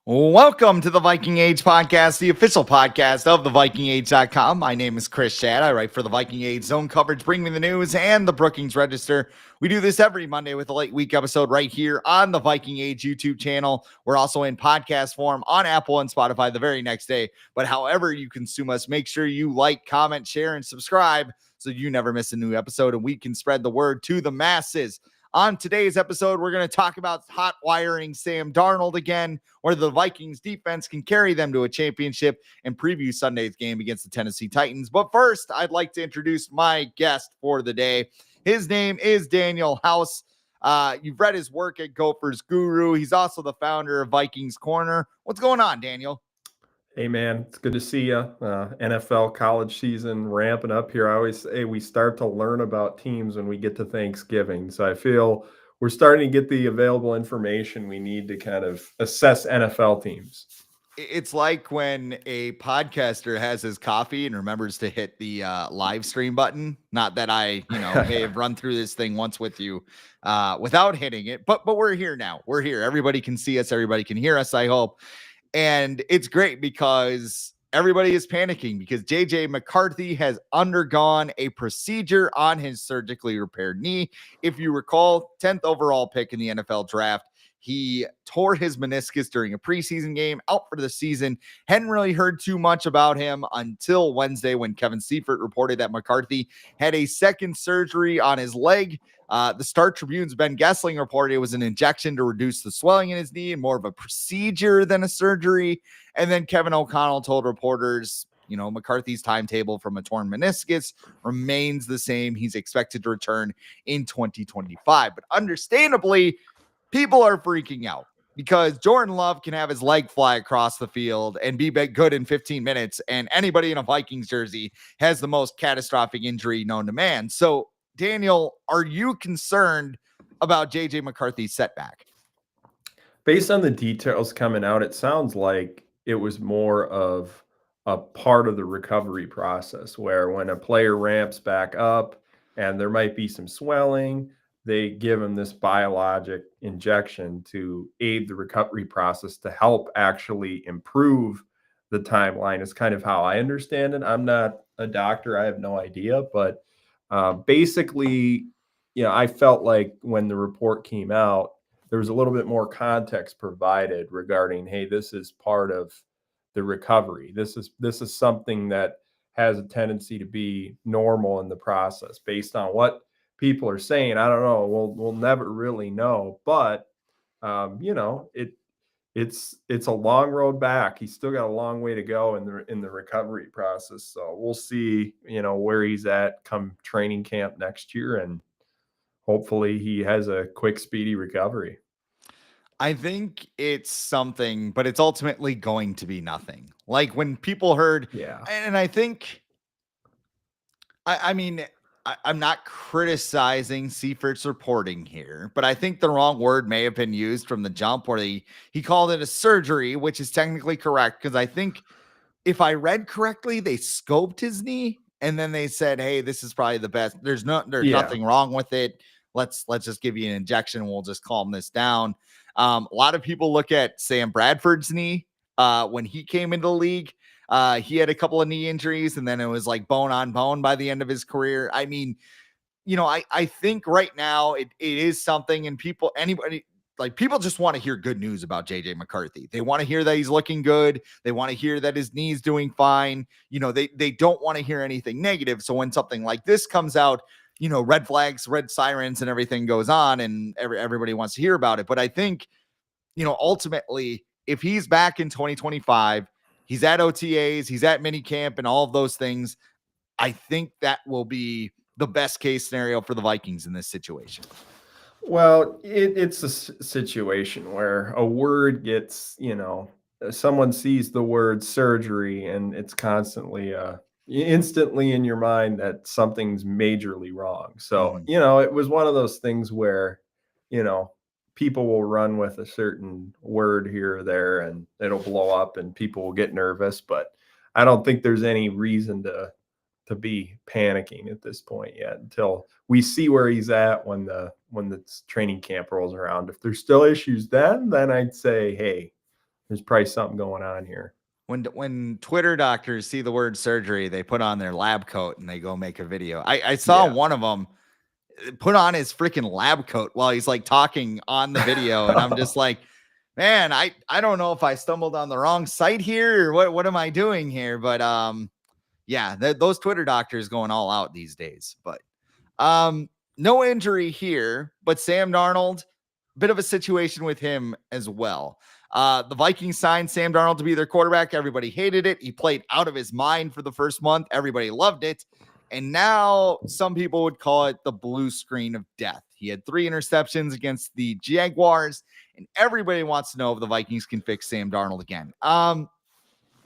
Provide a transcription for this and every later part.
Welcome to the Viking Age podcast, the official podcast of the VikingAge.com. My name is Chris Schad. I write for the Viking Age Zone Coverage, Bring Me the News, and the Brookings Register. We do this every Monday with a late week episode right here on the Viking Age YouTube channel. We're also in podcast form on Apple and Spotify the very next day. But however you consume us, make sure you like, comment, share, and subscribe so you never miss a new episode and we can spread the word to the masses. On today's episode, we're going to talk about hot wiring Sam Darnold again, where the Vikings defense can carry them to a championship, and preview Sunday's game against the Tennessee Titans. But first, I'd like to introduce my guest for the day. His name is Daniel House. You've read his work at Gophers Guru. He's also the founder of Vikings Corner. What's going on, Daniel? Hey, man, it's good to see you. NFL college season ramping up here. I always say we start to learn about teams when we get to Thanksgiving. So I feel we're starting to get the available information we need to kind of assess NFL teams. It's like when a podcaster has his coffee and remembers to hit the live stream button. Not that I, may have run through this thing once with you without hitting it, but we're here now. We're here. Everybody can see us. Everybody can hear us, I hope. And it's great because everybody is panicking because J.J. McCarthy has undergone a procedure on his surgically repaired knee. If you recall, 10th overall pick in the NFL draft. He tore his meniscus during a preseason game, out for the season. Hadn't really heard too much about him until Wednesday when Kevin Seifert reported that McCarthy had a second surgery on his leg. The Star Tribune's Ben Gessling reported it was an injection to reduce the swelling in his knee and more of a procedure than a surgery. And then Kevin O'Connell told reporters, McCarthy's timetable from a torn meniscus remains the same. He's expected to return in 2025. But understandably, people are freaking out because Jordan Love can have his leg fly across the field and be good in 15 minutes. And anybody in a Vikings jersey has the most catastrophic injury known to man. So, Daniel, are you concerned about J.J. McCarthy's setback? Based on the details coming out, it sounds like it was more of a part of the recovery process where when a player ramps back up and there might be some swelling, they give him this biologic injection to aid the recovery process to help actually improve the timeline is kind of how I understand it. I'm not a doctor. I have no idea, but basically, I felt like when the report came out, there was a little bit more context provided regarding, hey, this is part of the recovery. This is something that has a tendency to be normal in the process based on what people are saying. I don't know. We'll never really know, but it's a long road back. He's still got a long way to go in the recovery process. So we'll see, where he's at come training camp next year, and hopefully he has a quick, speedy recovery. I think it's something, but it's ultimately going to be nothing. Like when people heard, Yeah. and I think, I'm not criticizing Seifert's reporting here, but I think the wrong word may have been used from the jump where he called it a surgery, which is technically correct. Because I think if I read correctly, they scoped his knee and then they said, hey, this is probably the best. There's nothing wrong with it. Let's just give you an injection and we'll just calm this down. A lot of people look at Sam Bradford's knee when he came into the league. He had a couple of knee injuries and then it was like bone on bone by the end of his career. I mean, I think right now it is something, and people just want to hear good news about JJ McCarthy. They want to hear that he's looking good. They want to hear that his knee's doing fine. They don't want to hear anything negative. So when something like this comes out, red flags, red sirens, and everything goes on, and everybody wants to hear about it. But I think, ultimately, if he's back in 2025, he's at OTAs, he's at minicamp and all of those things, I think that will be the best case scenario for the Vikings in this situation. Well, it's a situation where a word gets, someone sees the word surgery and it's constantly, instantly in your mind that something's majorly wrong. So, it was one of those things where, people will run with a certain word here or there and it'll blow up and people will get nervous. But I don't think there's any reason to be panicking at this point yet until we see where he's at when the training camp rolls around. If there's still issues then I'd say, hey, there's probably something going on here. When Twitter doctors see the word surgery, they put on their lab coat and they go make a video. I saw Yeah. one of them put on his freaking lab coat while he's like talking on the video, and I'm just like, man, I don't know if I stumbled on the wrong site here or what am I doing here, but yeah, those Twitter doctors going all out these days. But no injury here, but Sam Darnold, bit of a situation with him as well. The Vikings signed Sam Darnold to be their quarterback. Everybody hated it. He played out of his mind for the first month. Everybody loved it. And now some people would call it the blue screen of death. He had 3 interceptions against the Jaguars, and everybody wants to know if the Vikings can fix Sam Darnold again.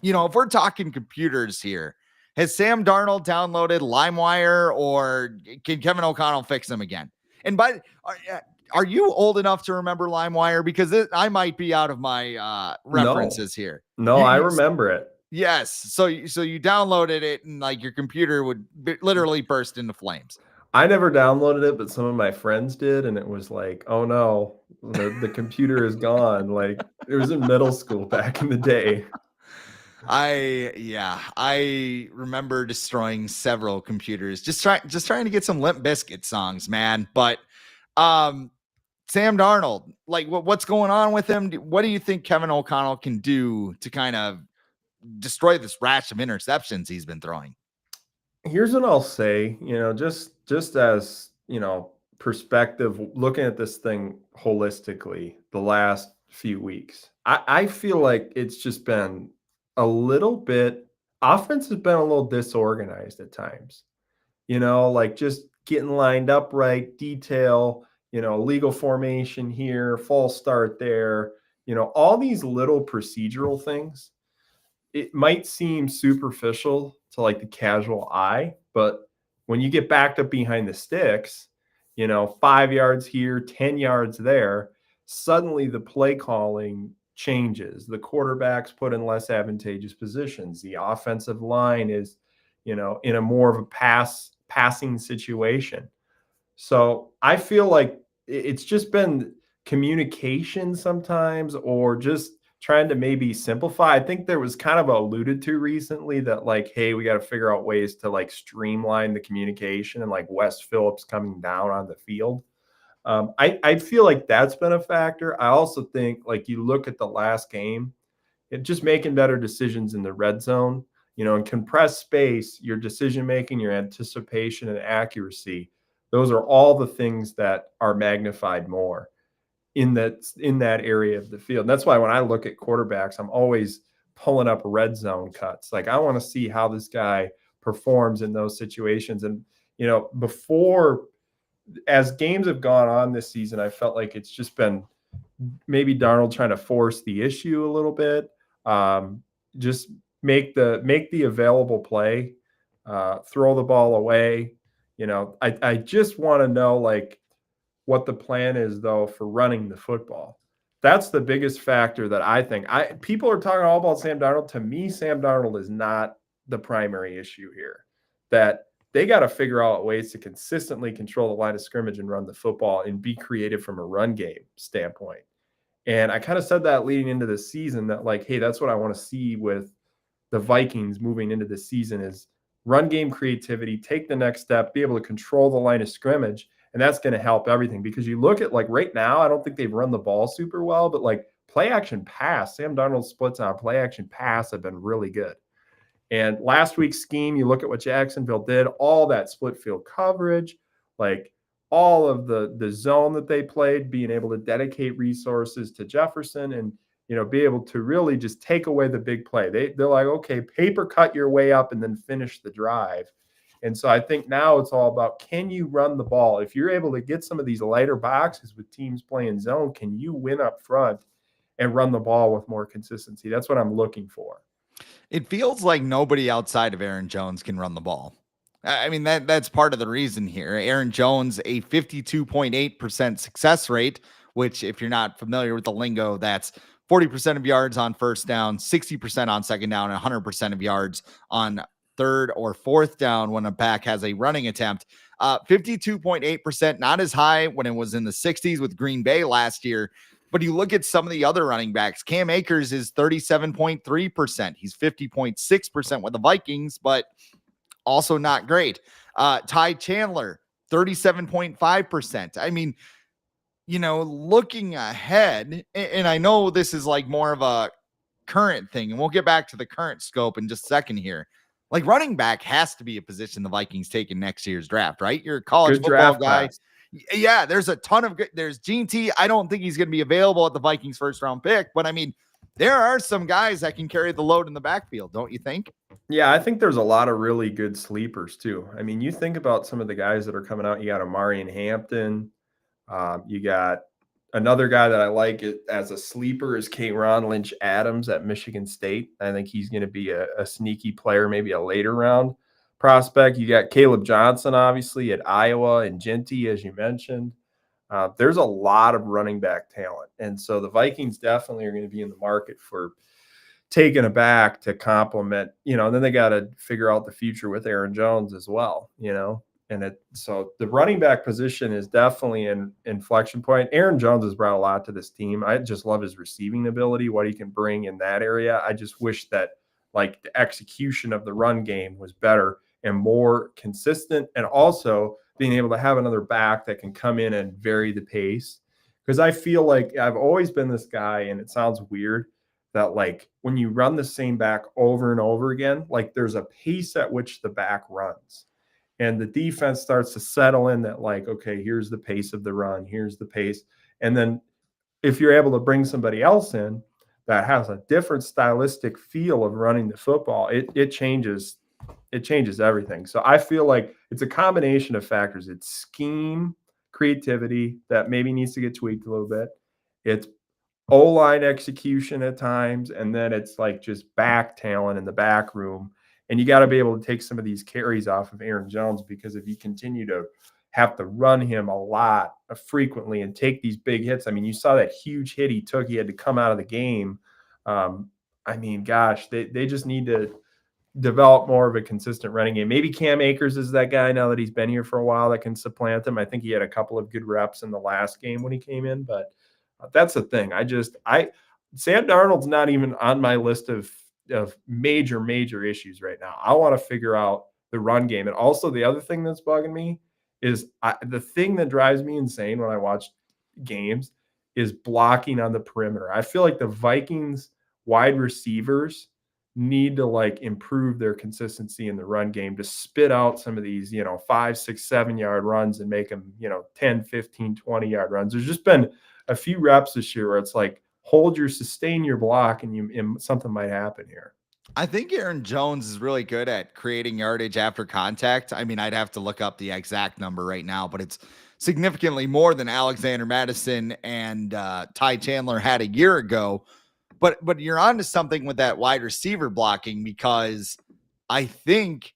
If we're talking computers here, has Sam Darnold downloaded LimeWire, or can Kevin O'Connell fix him again? And are you old enough to remember LimeWire? Because I might be out of my references here. No, I remember it. Yes. So you downloaded it and like your computer would literally burst into flames. I never downloaded it, but some of my friends did, and it was like, oh no, the computer is gone. Like it was in middle school back in the day. I remember destroying several computers, just trying to get some Limp Bizkit songs, man. But Sam Darnold, like what's going on with him? What do you think Kevin O'Connell can do to kind of destroy this rash of interceptions he's been throwing? Here's what I'll say, just as, perspective, looking at this thing holistically the last few weeks, I feel like it's just been a little bit, offense has been a little disorganized at times, like just getting lined up right, detail, legal formation here, false start there, all these little procedural things. It might seem superficial to like the casual eye, but when you get backed up behind the sticks, 5 yards here, 10 yards there, suddenly the play calling changes. The quarterback's put in less advantageous positions. The offensive line is, in a more of a passing situation. So I feel like it's just been communication sometimes, or just trying to maybe simplify. I think there was kind of alluded to recently that like, hey, we got to figure out ways to like streamline the communication, and like Wes Phillips coming down on the field. I feel like that's been a factor. I also think like you look at the last game, just making better decisions in the red zone, in compressed space, your decision making, your anticipation and accuracy, those are all the things that are magnified more in that area of the field. And that's why when I look at quarterbacks, I'm always pulling up red zone cuts. Like I want to see how this guy performs in those situations. And before, as games have gone on this season, I felt like it's just been maybe Darnold trying to force the issue a little bit. Just make the available play, throw the ball away. I just want to know like what the plan is though for running the football. That's the biggest factor that I think. People are talking all about Sam Darnold. To me, Sam Darnold is not the primary issue here. That they got to figure out ways to consistently control the line of scrimmage and run the football and be creative from a run game standpoint. And I kind of said that leading into the season that like, hey, that's what I want to see with the Vikings moving into the season is run game creativity, take the next step, be able to control the line of scrimmage. And that's going to help everything, because you look at like right now, I don't think they've run the ball super well, but like play action pass, Sam Darnold's splits on play action pass have been really good. And last week's scheme, you look at what Jacksonville did, all that split field coverage, like all of the zone that they played, being able to dedicate resources to Jefferson and, be able to really just take away the big play. They're like, okay, paper cut your way up and then finish the drive. And so I think now it's all about, can you run the ball? If you're able to get some of these lighter boxes with teams playing zone, can you win up front and run the ball with more consistency? That's what I'm looking for. It feels like nobody outside of Aaron Jones can run the ball. I mean, that's part of the reason here. Aaron Jones, a 52.8% success rate, which if you're not familiar with the lingo, that's 40% of yards on first down, 60% on second down, and 100% of yards on third or fourth down when a back has a running attempt. 52.8%, not as high when it was in the 60s with Green Bay last year. But you look at some of the other running backs. Cam Akers is 37.3%. He's 50.6% with the Vikings, but also not great. Ty Chandler, 37.5%. I mean, looking ahead, and I know this is like more of a current thing, and we'll get back to the current scope in just a second here. Like running back has to be a position the Vikings take in next year's draft, right? You're a college Good football draft guy. class. Yeah, there's a ton of good. There's Gene T. I don't think he's going to be available at the Vikings first round pick, but I mean, there are some guys that can carry the load in the backfield, don't you think? Yeah, I think there's a lot of really good sleepers too. I mean, you think about some of the guys that are coming out. You got Amarian Hampton. You got another guy that I like as a sleeper is K'Ron Lynch Adams at Michigan State. I think he's going to be a sneaky player, maybe a later round prospect. You got Caleb Johnson, obviously, at Iowa, and Genty, as you mentioned. There's a lot of running back talent. And so the Vikings definitely are going to be in the market for taken aback to complement, and then they got to figure out the future with Aaron Jones as well, so the running back position is definitely an inflection point. Aaron Jones has brought a lot to this team. I just love his receiving ability, what he can bring in that area. I just wish that like the execution of the run game was better and more consistent, and also being able to have another back that can come in and vary the pace. Because I feel like I've always been this guy, and it sounds weird, that like when you run the same back over and over again, like there's a pace at which the back runs. And the defense starts to settle in that like, okay, here's the pace of the run, here's the pace. And then if you're able to bring somebody else in that has a different stylistic feel of running the football, it changes everything. So I feel like it's a combination of factors. It's scheme, creativity that maybe needs to get tweaked a little bit. It's O-line execution at times, and then it's like just back talent in the back room. And you got to be able to take some of these carries off of Aaron Jones, because if you continue to have to run him a lot frequently and take these big hits, I mean, you saw that huge hit he took. He had to come out of the game. I mean, gosh, they just need to develop more of a consistent running game. Maybe Cam Akers is that guy now that he's been here for a while that can supplant him. I think he had a couple of good reps in the last game when he came in, but that's the thing. Sam Darnold's not even on my list of major issues right now. I want to figure out the run game. And also the other thing that's bugging me is the thing that drives me insane when I watch games is blocking on the perimeter. I feel like the Vikings wide receivers need to like improve their consistency in the run game to spit out some of these, 5, 6, 7 yard runs and make them, 10, 15, 20 yard runs. There's just been a few reps this year where it's like, sustain your block, and something might happen here. I think Aaron Jones is really good at creating yardage after contact. I mean, I'd have to look up the exact number right now, but it's significantly more than Alexander Madison and Ty Chandler had a year ago. But you're onto something with that wide receiver blocking, because I think,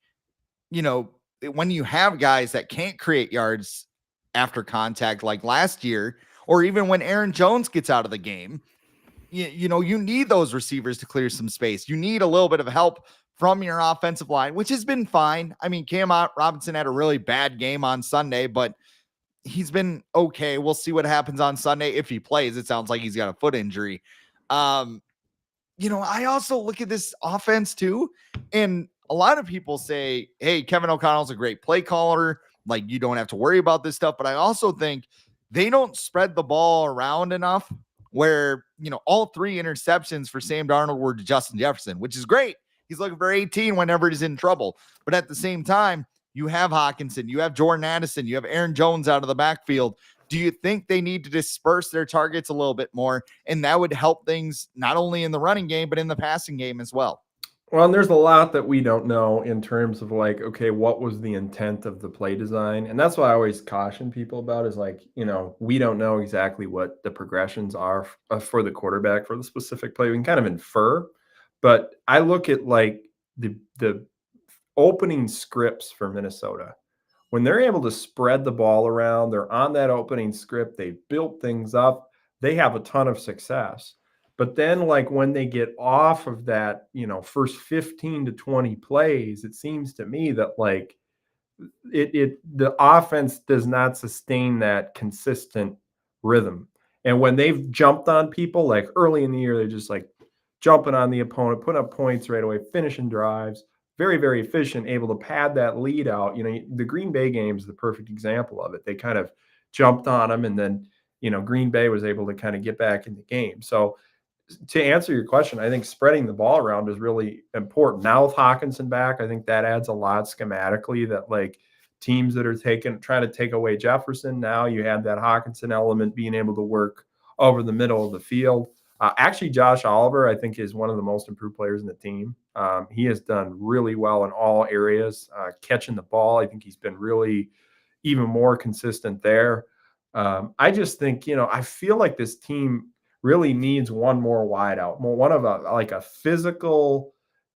when you have guys that can't create yards after contact like last year, or even when Aaron Jones gets out of the game, you need those receivers to clear some space. You need a little bit of help from your offensive line, which has been fine. I mean, Cam Robinson had a really bad game on Sunday, but he's been okay. We'll see what happens on Sunday if he plays. It sounds like he's got a foot injury. I also look at this offense too, and a lot of people say, hey, Kevin O'Connell's a great play caller. Like, you don't have to worry about this stuff. But I also think they don't spread the ball around enough where, all 3 interceptions for Sam Darnold were to Justin Jefferson, which is great. He's looking for 18 whenever he's in trouble. But at the same time, you have Hawkinson, you have Jordan Addison, you have Aaron Jones out of the backfield. Do you think they need to disperse their targets a little bit more? And that would help things not only in the running game, but in the passing game as well. Well, and there's a lot that we don't know in terms of like, okay, what was the intent of the play design? And that's what I always caution people about is like, we don't know exactly what the progressions are for the quarterback for the specific play. We can kind of infer, but I look at like the opening scripts for Minnesota. When they're able to spread the ball around, they're on that opening script, they built things up, they have a ton of success. But then like when they get off of that, first 15 to 20 plays, it seems to me that like the offense does not sustain that consistent rhythm. And when they've jumped on people, like early in the year, they're just like jumping on the opponent, putting up points right away, finishing drives, very, very efficient, able to pad that lead out. The Green Bay game is the perfect example of it. They kind of jumped on them, and then, Green Bay was able to kind of get back in the game. So to answer your question, I think spreading the ball around is really important. Now with Hawkinson back, I think that adds a lot schematically, that like teams that are trying to take away Jefferson, now you have that Hawkinson element being able to work over the middle of the field. Actually, Josh Oliver, I think, is one of the most improved players in the team. He has done really well in all areas, catching the ball. I think he's been really even more consistent there. I just think, I feel like this team really needs one more wideout, one of a physical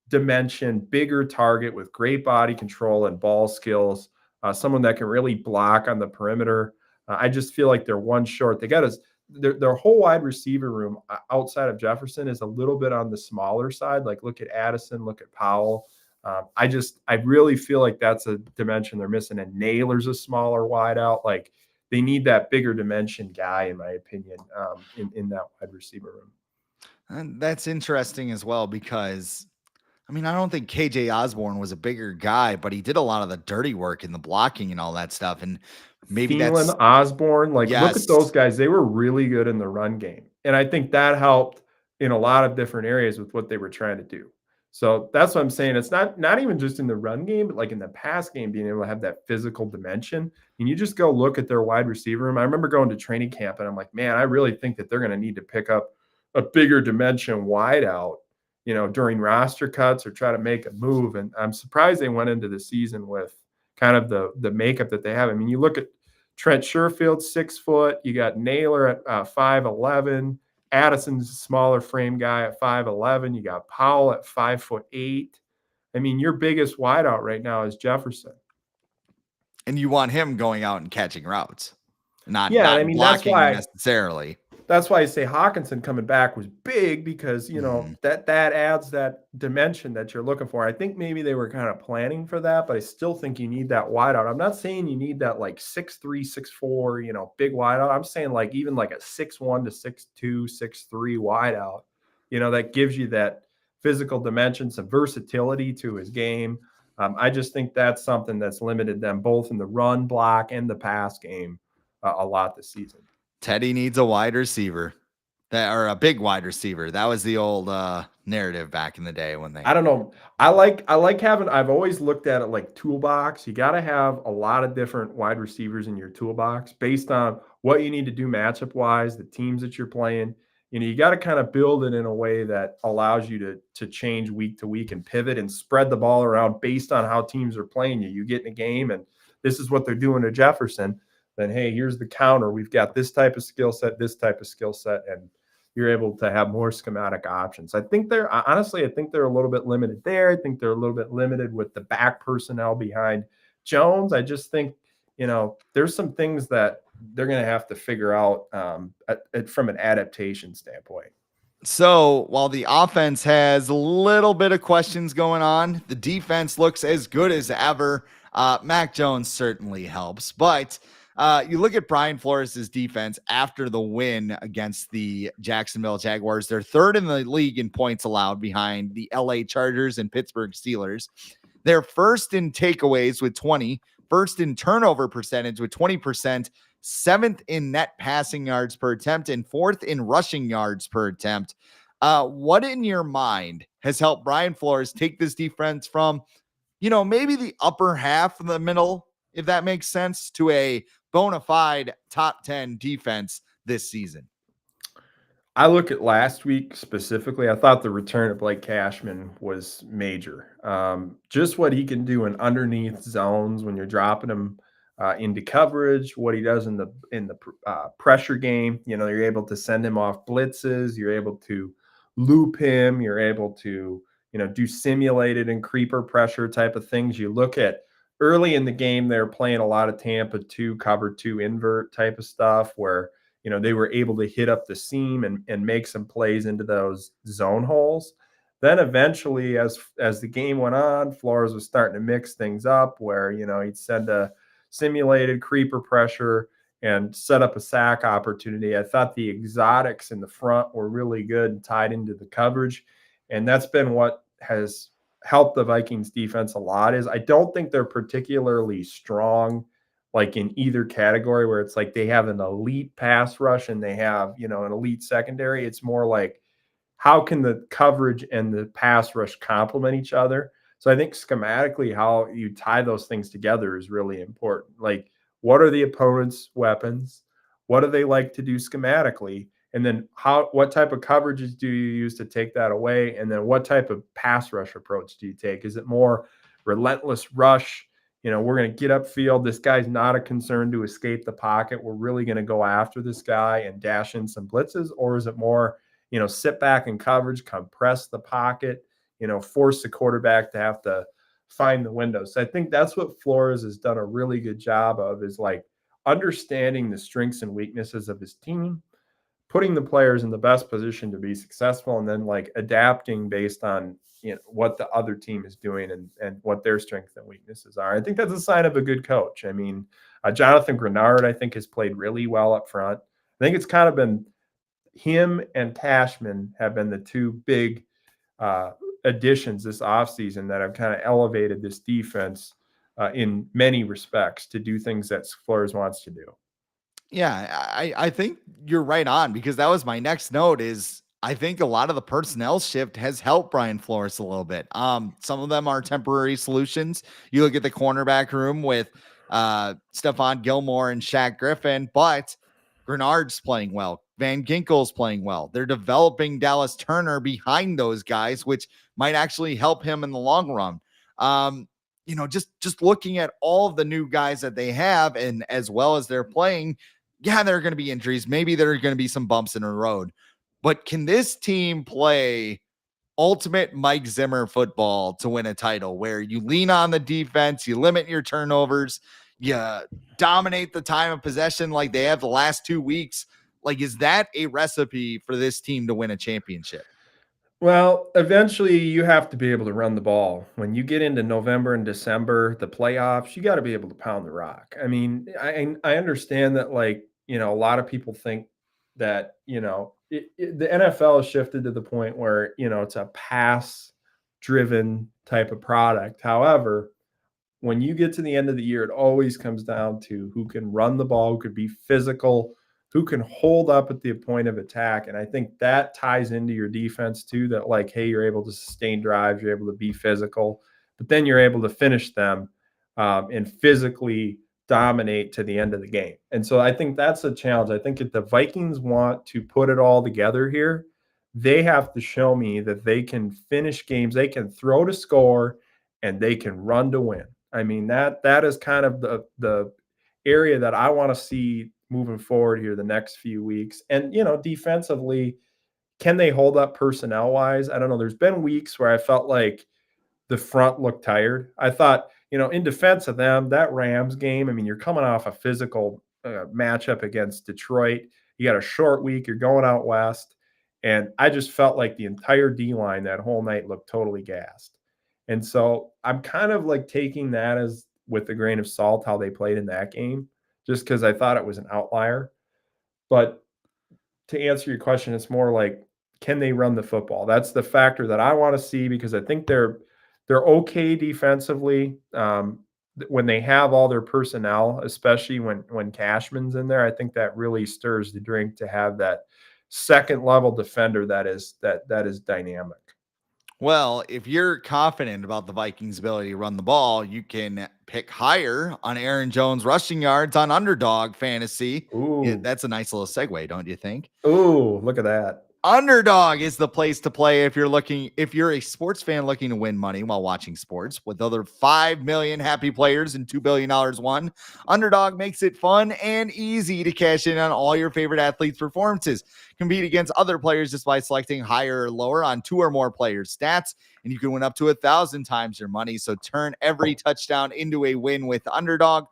dimension, bigger target with great body control and ball skills, someone that can really block on the perimeter. I just feel like they're one short. They got their whole wide receiver room outside of Jefferson is a little bit on the smaller side. Like look at Addison, look at Powell. I really feel like that's a dimension they're missing. And Naylor's a smaller wideout. Like they need that bigger dimension guy, in my opinion, in that wide receiver room. And that's interesting as well, because I mean, I don't think KJ Osborne was a bigger guy, but he did a lot of the dirty work in the blocking and all that stuff. And maybe Thielen, that's, Osborne, like look at those yes, guys. They were really good in the run game. And I think that helped in a lot of different areas with what they were trying to do. So that's what I'm saying. It's not even just in the run game, but like in the pass game, being able to have that physical dimension. And you just go look at their wide receiver room. I remember going to training camp and I'm like, man, I really think that they're going to need to pick up a bigger dimension wide out, during roster cuts or try to make a move. And I'm surprised they went into the season with kind of the makeup that they have. I mean, you look at Trent Sherfield, 6 foot. You got Naylor at 5'11". Addison's a smaller frame guy at 5'11". You got Powell at 5'8". I mean, your biggest wideout right now is Jefferson. and you want him going out and catching routes, not Yeah, and I mean blocking necessarily. that's why I say Hawkinson coming back was big, because that adds that dimension that you're looking for. I think maybe they were kind of planning for that, but I still think you need that wideout. I'm not saying you need that like 6'3", 6'4", big wideout. I'm saying like even like a 6'1" to 6'2", 6'3" wideout. That gives you that physical dimension, some versatility to his game. I just think that's something that's limited them both in the run block and the pass game a lot this season. Teddy needs a wide receiver, or a big wide receiver. That was the old narrative back in the day when I don't know. I like having. I've always looked at it like toolbox. You got to have a lot of different wide receivers in your toolbox based on what you need to do matchup wise, the teams that you're playing. You got to kind of build it in a way that allows you to change week to week and pivot and spread the ball around based on how teams are playing you. You get in a game and this is what they're doing to Jefferson. Then hey, here's the counter. We've got this type of skill set, and you're able to have more schematic options. I think they're a little bit limited there. I think they're a little bit limited with the back personnel behind Jones. I just think, there's some things that they're going to have to figure out from an adaptation standpoint. So while the offense has a little bit of questions going on, the defense looks as good as ever. Mac Jones certainly helps, but you look at Brian Flores' defense after the win against the Jacksonville Jaguars. They're third in the league in points allowed behind the LA Chargers and Pittsburgh Steelers. They're first in takeaways with 20, first in turnover percentage with 20%, seventh in net passing yards per attempt, and fourth in rushing yards per attempt. What in your mind has helped Brian Flores take this defense from, maybe the upper half of the middle, if that makes sense, to a bona fide top 10 defense this season? I look at last week specifically. I thought the return of Blake Cashman was major. Just what he can do in underneath zones when you're dropping him into coverage, what he does in the pressure game. You're able to send him off blitzes. You're able to loop him. You're able to do simulated and creeper pressure type of things. You look at early in the game, they're playing a lot of Tampa 2 cover 2 invert type of stuff where they were able to hit up the seam and make some plays into those zone holes. Then eventually, as the game went on, Flores was starting to mix things up where, he'd send a simulated creeper pressure and set up a sack opportunity. I thought the exotics in the front were really good and tied into the coverage. And that's been what has helped the Vikings defense a lot. Is I don't think they're particularly strong like in either category where it's like they have an elite pass rush and they have, an elite secondary. It's more like how can the coverage and the pass rush complement each other? So I think schematically, how you tie those things together is really important. Like, what are the opponent's weapons? What do they like to do schematically? And then what type of coverages do you use to take that away? And then what type of pass rush approach do you take? Is it more relentless rush? We're going to get upfield. This guy's not a concern to escape the pocket. We're really going to go after this guy and dash in some blitzes. Or is it more, sit back in coverage, compress the pocket, force the quarterback to have to find the window. So I think that's what Flores has done a really good job of, is like understanding the strengths and weaknesses of his team, putting the players in the best position to be successful, and then like adapting based on what the other team is doing and what their strengths and weaknesses are. I think that's a sign of a good coach. I mean, Jonathan Grenard, I think, has played really well up front. I think it's kind of been him and Cashman have been the two big additions this offseason that have kind of elevated this defense in many respects to do things that Flores wants to do. Yeah, I think you're right on, because that was my next note. Is I think a lot of the personnel shift has helped Brian Flores a little bit. Some of them are temporary solutions. You look at the cornerback room with Stephon Gilmore and Shaq Griffin, but Grenard's playing well. Van Ginkel's playing well. They're developing Dallas Turner behind those guys, which might actually help him in the long run. Just looking at all of the new guys that they have, and as well as they're playing, yeah, there are going to be injuries. Maybe there are going to be some bumps in the road, but can this team play ultimate Mike Zimmer football to win a title, where you lean on the defense, you limit your turnovers, you dominate the time of possession like they have the last 2 weeks? Like, is that a recipe for this team to win a championship? Well, eventually you have to be able to run the ball. When you get into November and December, the playoffs, you got to be able to pound the rock. I mean, I understand that, like, a lot of people think that, the NFL has shifted to the point where, it's a pass driven type of product. However, when you get to the end of the year, it always comes down to who can run the ball, who could be physical, who can hold up at the point of attack. And I think that ties into your defense too, that like, hey, you're able to sustain drives, you're able to be physical, but then you're able to finish them and physically dominate to the end of the game. And so I think that's a challenge. I think if the Vikings want to put it all together here, they have to show me that they can finish games, they can throw to score, and they can run to win. I mean, that is kind of the area that I want to see moving forward here the next few weeks. And, defensively, can they hold up personnel wise? I don't know. There's been weeks where I felt like the front looked tired. I thought, in defense of them, that Rams game, I mean, you're coming off a physical matchup against Detroit. You got a short week. You're going out west. And I just felt like the entire D line that whole night looked totally gassed. And so I'm kind of like taking that as with a grain of salt, how they played in that game, just because I thought it was an outlier. But to answer your question, it's more like, can they run the football? That's the factor that I want to see, because I think they're okay defensively when they have all their personnel, especially when Cashman's in there. I think that really stirs the drink to have that second level defender that is dynamic. Well, if you're confident about the Vikings' ability to run the ball, you can pick higher on Aaron Jones rushing yards on Underdog Fantasy. Yeah, Ooh. that's a nice little segue, don't you think? Ooh, look at that. Underdog is the place to play if you're a sports fan looking to win money while watching sports. With over 5 million happy players and $2 billion won, Underdog makes it fun and easy to cash in on all your favorite athletes' performances. Compete against other players just by selecting higher or lower on 2 or more players' stats, and you can win up to 1,000 times your money. So turn every touchdown into a win with Underdog.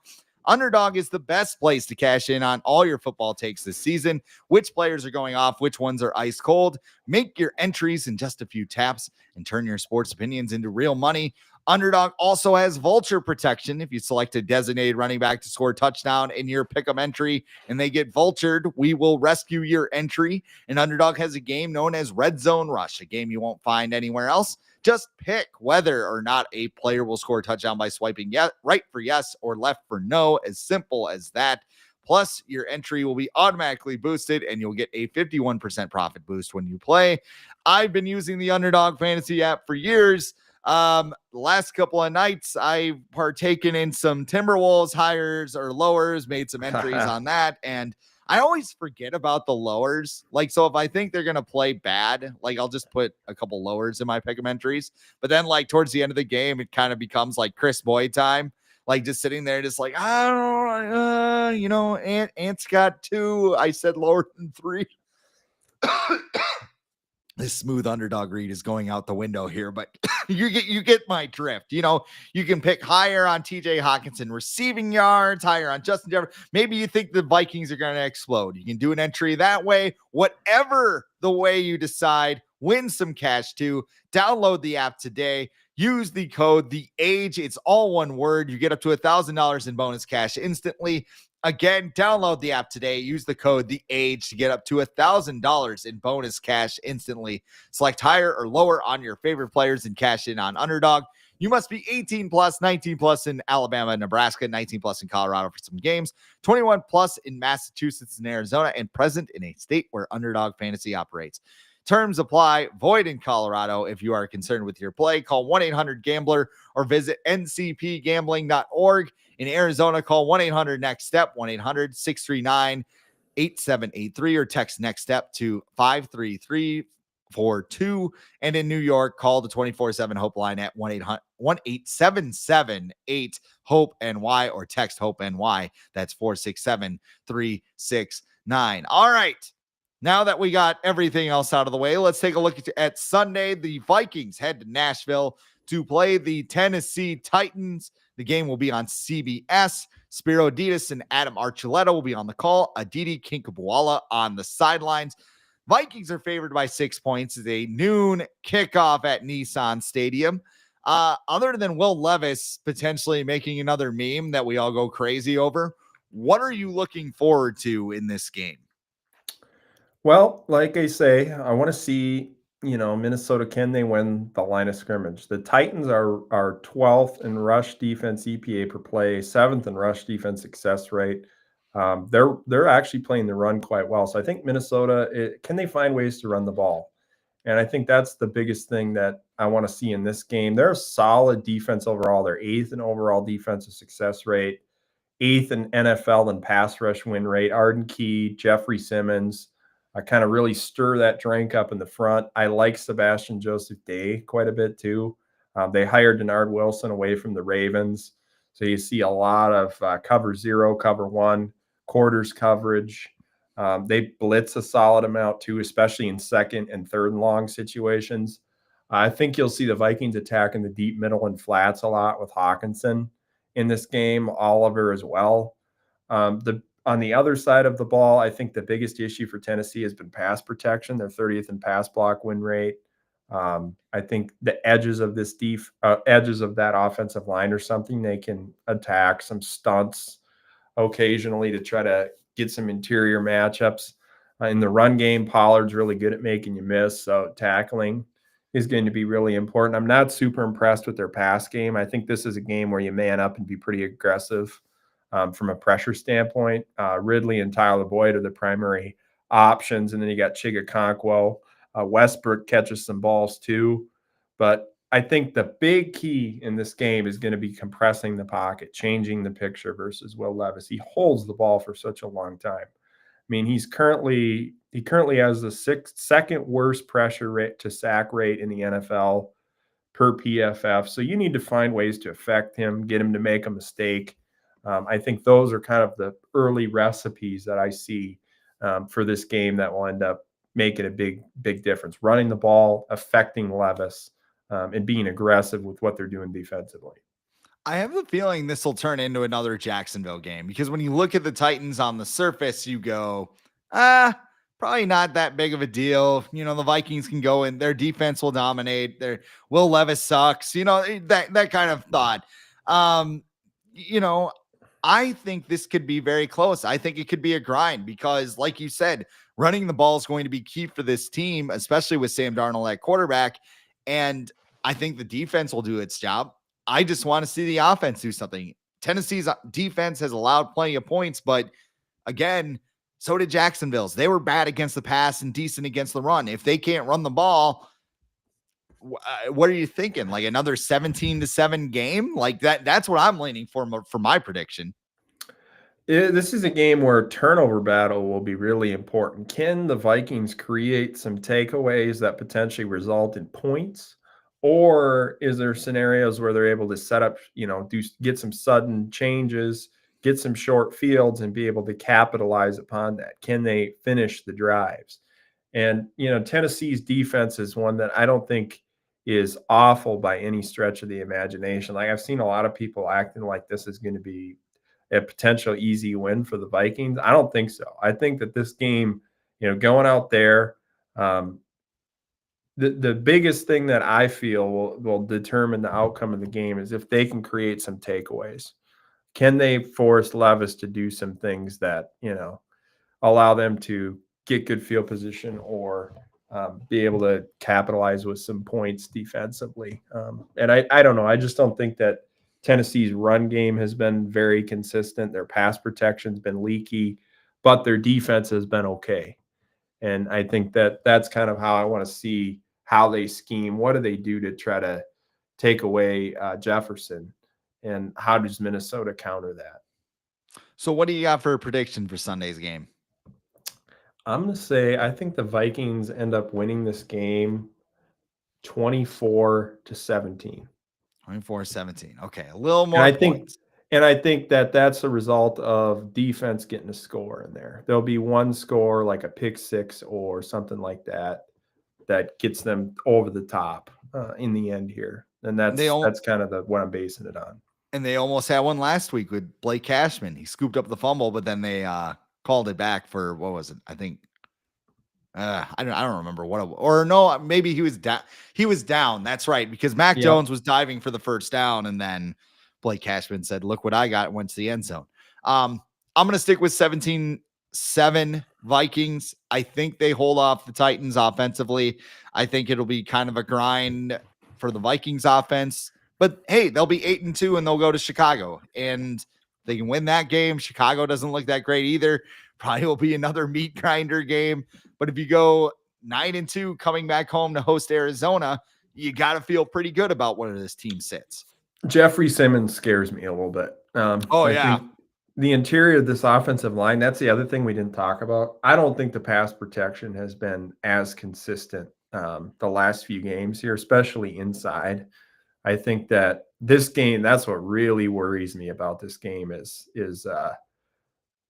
Underdog is the best place to cash in on all your football takes this season. Which players are going off, which ones are ice cold. Make your entries in just a few taps and turn your sports opinions into real money. Underdog also has vulture protection. If you select a designated running back to score a touchdown in your pick'em entry and they get vultured, we will rescue your entry. And Underdog has a game known as Red Zone Rush, a game you won't find anywhere else. Just pick whether or not a player will score a touchdown by swiping right for yes or left for no. As simple as that. Plus, your entry will be automatically boosted and you'll get a 51% profit boost when you play. I've been using the Underdog Fantasy app for years. The last couple of nights, I've partaken in some Timberwolves hires or lowers, made some entries on that. And I always forget about the lowers. Like, so if I think they're going to play bad, like I'll just put a couple lowers in my pick'em entries. But then like towards the end of the game, it kind of becomes like Chris Boyd time. Like just sitting there, just like, I don't know, Ant's got 2. I said lower than 3. This smooth underdog read is going out the window here, but you get my drift. You can pick higher on TJ Hawkinson receiving yards, higher on Justin Jefferson. Maybe you think the Vikings are going to explode. You can do an entry that way. Whatever the way you decide, win some cash too. Download the app today. Use the code The Age. It's all one word. You get up to $1,000 in bonus cash instantly. Again, download the app today. Use the code The Age to get up to $1,000 in bonus cash instantly. Select higher or lower on your favorite players and cash in on Underdog. You must be 18 plus, 19 plus in Alabama and Nebraska, 19 plus in Colorado for some games, 21 plus in Massachusetts and Arizona, and present in a state where Underdog Fantasy operates. Terms apply. Void in Colorado. If you are concerned with your play, call 1-800-GAMBLER or visit ncpgambling.org. In Arizona, call 1-800-NEXT-STEP, 1-800-639-8783, or text NEXT STEP to 53342. And in New York, call the 24/7 Hope line at 1-877-8-HOPE-NY or text HOPE-NY. That's 467-369. All right. Now that we got everything else out of the way, let's take a look at Sunday. The Vikings head to Nashville to play the Tennessee Titans. The game will be on CBS. Spiro Ditas and Adam Archuleta will be on the call. Aditi Kinkhabwala on the sidelines. Vikings are favored by 6 points. It's a noon kickoff at Nissan Stadium. Other than Will Levis potentially making another meme that we all go crazy over, what are you looking forward to in this game? Well, like I say, I want to see, Minnesota, can they win the line of scrimmage? The Titans are 12th in rush defense EPA per play, 7th in rush defense success rate. They're actually playing the run quite well. So I think Minnesota, can they find ways to run the ball? And I think that's the biggest thing that I want to see in this game. They're a solid defense overall. They're 8th in overall defensive success rate, 8th in NFL in pass rush win rate. Arden Key, Jeffrey Simmons, I kind of really stir that drink up in the front. I like Sebastian Joseph Day quite a bit too. They hired Denard Wilson away from the Ravens. So you see a lot of cover 0, cover 1, quarters coverage. They blitz a solid amount too, especially in second and third and long situations. I think you'll see the Vikings attack in the deep middle and flats a lot with Hawkinson in this game, Oliver as well. On the other side of the ball, I think the biggest issue for Tennessee has been pass protection. They're 30th in pass block win rate. I think the edges of that offensive line are something they can attack, some stunts occasionally to try to get some interior matchups. In the run game, Pollard's really good at making you miss, so tackling is going to be really important. I'm not super impressed with their pass game. I think this is a game where you man up and be pretty aggressive. From a pressure standpoint, Ridley and Tyler Boyd are the primary options. And then you got Chigakonkwo. Westbrook catches some balls too. But I think the big key in this game is going to be compressing the pocket, changing the picture versus Will Levis. He holds the ball for such a long time. I mean, he currently has the second worst pressure rate to sack rate in the NFL per PFF. So you need to find ways to affect him, get him to make a mistake. I think those are kind of the early recipes that I see for this game that will end up making a big difference. Running the ball, affecting Levis, and being aggressive with what they're doing defensively. I have the feeling this will turn into another Jacksonville game because when you look at the Titans on the surface, you go, probably not that big of a deal. The Vikings can go in, their defense will dominate. Their Will Levis sucks, that kind of thought. Um, you know, I think this could be very close. I think it could be a grind because, like you said, running the ball is going to be key for this team, especially with Sam Darnold at quarterback. And I think the defense will do its job. I just want to see the offense do something. Tennessee's defense has allowed plenty of points, but again, so did Jacksonville's. They were bad against the pass and decent against the run. If they can't run the ball, what are you thinking? Like another 17-7 game? Like that's what I'm leaning for my prediction. This is a game where turnover battle will be really important. Can the Vikings create some takeaways that potentially result in points? Or is there scenarios where they're able to set up, get some sudden changes, get some short fields, and be able to capitalize upon that? Can they finish the drives? And, Tennessee's defense is one that I don't think is awful by any stretch of the imagination. Like I've seen a lot of people acting like this is going to be a potential easy win for the Vikings. I don't think so. I think that this game, going out there, the biggest thing that I feel will determine the outcome of the game is if they can create some takeaways. Can they force Levis to do some things that, allow them to get good field position or be able to capitalize with some points defensively? And I don't know. I just don't think that Tennessee's run game has been very consistent. Their pass protection's been leaky, but their defense has been okay. And I think that that's kind of how I want to see how they scheme. What do they do to try to take away Jefferson? And how does Minnesota counter that? So what do you got for a prediction for Sunday's game? I'm going to say I think the Vikings end up winning this game 24-17. 24-17. Okay, a little more points. And I think that that's a result of defense getting a score in there. There'll be one score, like a pick six or something like that, that gets them over the top in the end here. And that's kind of what I'm basing it on. And they almost had one last week with Blake Cashman. He scooped up the fumble, but then they called it back for, what was it? I think I don't remember what or no, maybe he was down. He was down. That's right, because Mac Jones was diving for the first down, and then Blake Cashman said, "Look what I got," went to the end zone. I'm going to stick with 17-7 Vikings. I think they hold off the Titans offensively. I think it'll be kind of a grind for the Vikings offense. But hey, they'll be 8-2 and they'll go to Chicago and they can win that game. Chicago doesn't look that great either. Probably will be another meat grinder game. But if you go 9-2 coming back home to host Arizona, you got to feel pretty good about where this team sits. Jeffrey Simmons scares me a little bit. I think the interior of this offensive line, that's the other thing we didn't talk about. I don't think the pass protection has been as consistent the last few games here, especially inside. I think that this game, that's what really worries me about this game is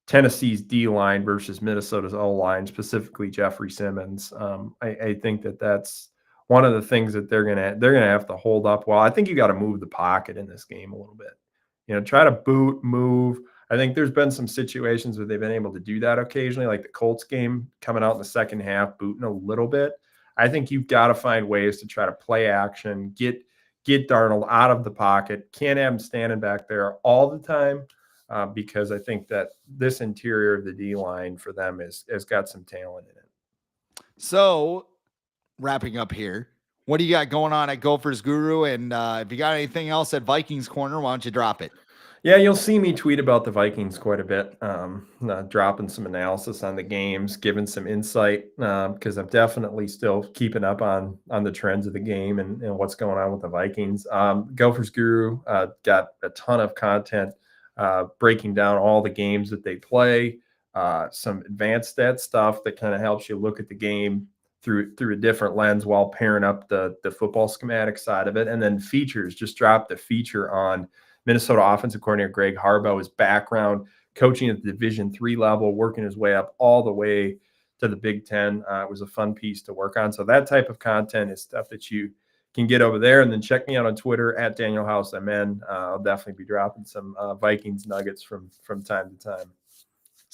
Tennessee's D line versus Minnesota's O line, specifically Jeffrey Simmons. I think that that's one of the things that they're gonna have to hold up. Well, I think you got to move the pocket in this game a little bit. Try to boot, move. I think there's been some situations where they've been able to do that occasionally, like the Colts game coming out in the second half, booting a little bit. I think you've got to find ways to try to play action, get Darnold out of the pocket. Can't have him standing back there all the time. Because I think that this interior of the D-line for them has got some talent in it. So, wrapping up here, what do you got going on at Gophers Guru? And if you got anything else at Vikings Corner, why don't you drop it? Yeah, you'll see me tweet about the Vikings quite a bit, dropping some analysis on the games, giving some insight, because I'm definitely still keeping up on the trends of the game and what's going on with the Vikings. Gophers Guru got a ton of content breaking down all the games that they play, some advanced stat stuff that kind of helps you look at the game through a different lens while pairing up the football schematic side of it. And then features, just dropped a feature on Minnesota offensive coordinator Greg Harbaugh's background, coaching at the Division III level, working his way up all the way to the Big Ten. It was a fun piece to work on. So that type of content is stuff that you can get over there. And then check me out on Twitter at Daniel House MN. I'll definitely be dropping some Vikings nuggets from time to time.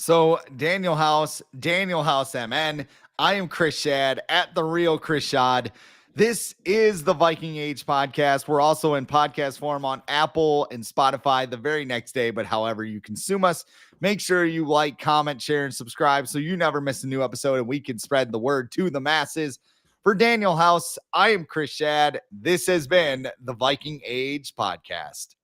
So Daniel House MN. I am Chris Schad at the real Chris Schad. This is the Viking Age podcast. We're also in podcast form on Apple and Spotify the very next day, but however you consume us, make sure you like, comment, share, and subscribe so you never miss a new episode and we can spread the word to the masses. For Daniel House, I am Chris Schad. This has been the Viking Age podcast.